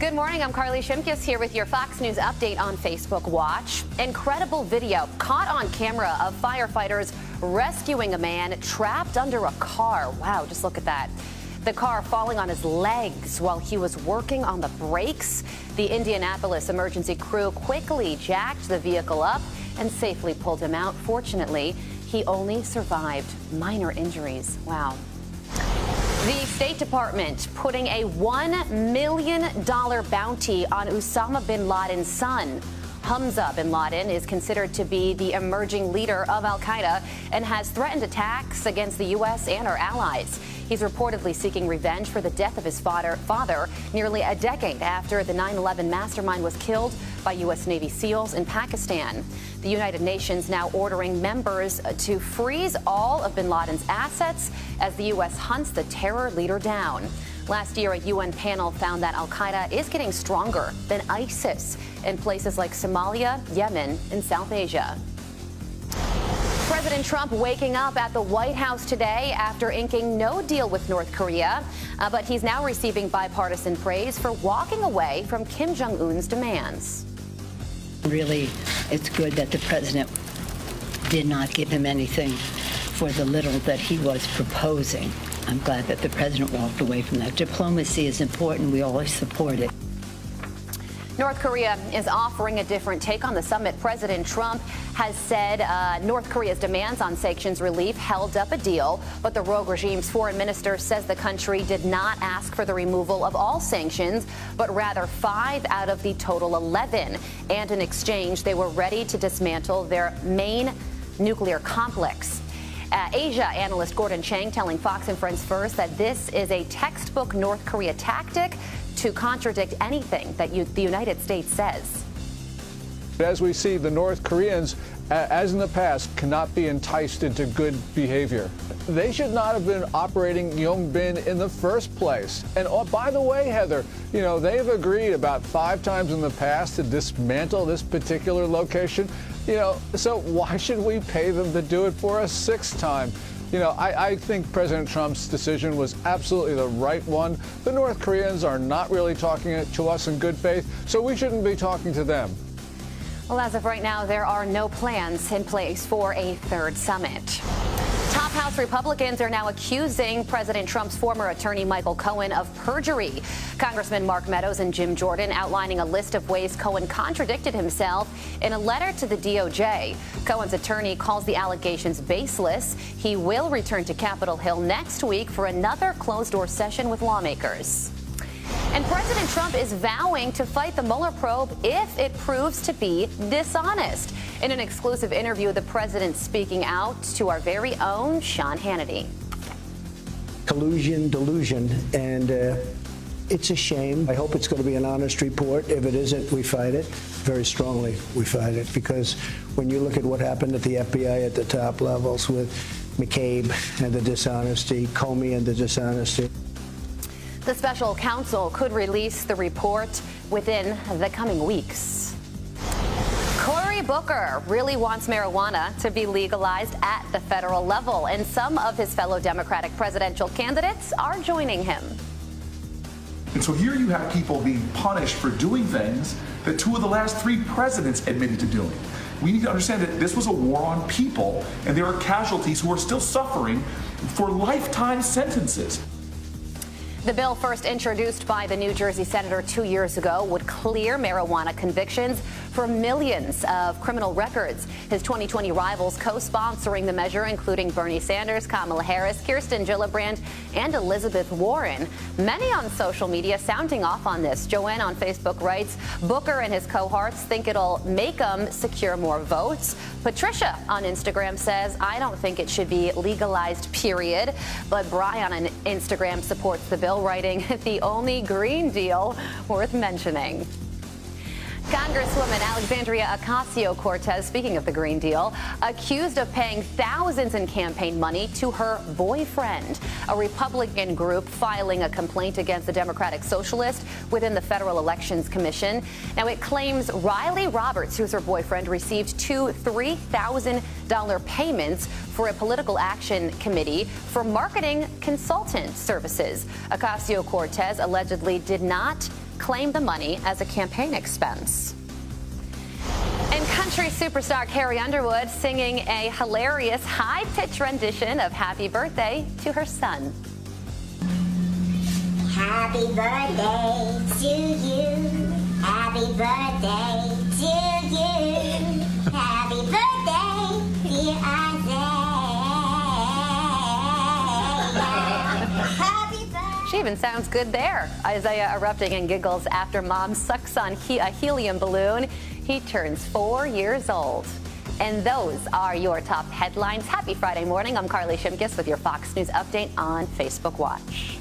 Good morning. I'm Carly Shimkus here with your Fox News update on Facebook Watch. Incredible video caught on camera of firefighters rescuing a man trapped under a car. Wow, just look at that. The car falling on his legs while he was working on the brakes. The Indianapolis emergency crew quickly jacked the vehicle up and safely pulled him out. Fortunately, he only survived minor injuries. Wow. The State Department putting a $1 million bounty on Osama bin Laden's son. Hamza bin Laden is considered to be the emerging leader of al-Qaeda and has threatened attacks against the U.S. and our allies. He's reportedly seeking revenge for the death of his father nearly a decade after the 9/11 mastermind was killed by U.S. Navy SEALs in Pakistan. The United Nations now ordering members to freeze all of bin Laden's assets as the U.S. hunts the terror leader down. Last year, a UN panel found that al-Qaeda is getting stronger than ISIS in places like Somalia, Yemen, and South Asia. President Trump waking up at the White House today after inking no deal with North Korea, but he's now receiving bipartisan praise for walking away from Kim Jong-un's demands. Really, it's good that the president did not give him anything for the little that he was proposing. I'm glad that the president walked away from that. Diplomacy is important. We always support it. North Korea is offering a different take on the summit. President Trump has said North Korea's demands on sanctions relief held up a deal, but the rogue regime's foreign minister says the country did not ask for the removal of all sanctions, but rather 5 out of the total 11. And in exchange, they were ready to dismantle their main nuclear complex. Asia analyst Gordon Chang telling Fox and Friends First that this is a textbook North Korea tactic to contradict anything that the United States says. As we see, the North Koreans, as in the past, cannot be enticed into good behavior. They should not have been operating Yongbin in the first place. And oh, by the way, Heather, you know, they've agreed about 5 times in the past to dismantle this particular location. You know, so why should we pay them to do it for a 6th time? You know, I think President Trump's decision was absolutely the right one. The North Koreans are not really talking to us in good faith, so we shouldn't be talking to them. Well, as of right now, there are no plans in place for a 3rd summit. Top House Republicans are now accusing President Trump's former attorney Michael Cohen of perjury. Congressman Mark Meadows and Jim Jordan outlining a list of ways Cohen contradicted himself in a letter to the DOJ. Cohen's attorney calls the allegations baseless. He will return to Capitol Hill next week for another closed-door session with lawmakers. And President Trump is vowing to fight the Mueller probe if it proves to be dishonest. In an exclusive interview, the president speaking out to our very own Sean Hannity. Collusion, delusion, and it's a shame. I hope it's going to be an honest report. If it isn't, we fight it. Very strongly, we fight it, because when you look at what happened at the FBI at the top levels with McCabe and the dishonesty, Comey and the dishonesty. The special counsel could release the report within the coming weeks. Cory Booker really wants marijuana to be legalized at the federal level, and some of his fellow Democratic presidential candidates are joining him. And so here you have people being punished for doing things that 2 of the last 3 presidents admitted to doing. We need to understand that this was a war on people, and there are casualties who are still suffering for lifetime sentences. The bill, first introduced by the New Jersey senator 2 years ago, would clear marijuana convictions for millions of criminal records. His 2020 rivals co-sponsoring the measure, including Bernie Sanders, Kamala Harris, Kirsten Gillibrand, and Elizabeth Warren. Many on social media sounding off on this. Joanne on Facebook writes, Booker and his cohorts think it'll make them secure more votes. Patricia on Instagram says, I don't think it should be legalized, period. But Brian on Instagram supports the bill, writing, the only Green Deal worth mentioning. Congresswoman Alexandria Ocasio-Cortez, speaking of the Green Deal, accused of paying thousands in campaign money to her boyfriend. A Republican group filing a complaint against the Democratic Socialist within the Federal Elections Commission. Now, it claims Riley Roberts, who's her boyfriend, received 2 $3,000 payments for a political action committee for marketing consultant services. Ocasio-Cortez allegedly did not claimed the money as a campaign expense. And country superstar Carrie Underwood singing a hilarious high-pitched rendition of Happy Birthday to her son. Happy birthday to you. Happy birthday to you. Happy birthday, dear Isaiah. Happy birthday. She even sounds good there. Isaiah erupting in giggles after mom sucks on a helium balloon. He turns 4 years old. And those are your top headlines. Happy Friday morning. I'm Carly Shimkus with your Fox News update on Facebook Watch.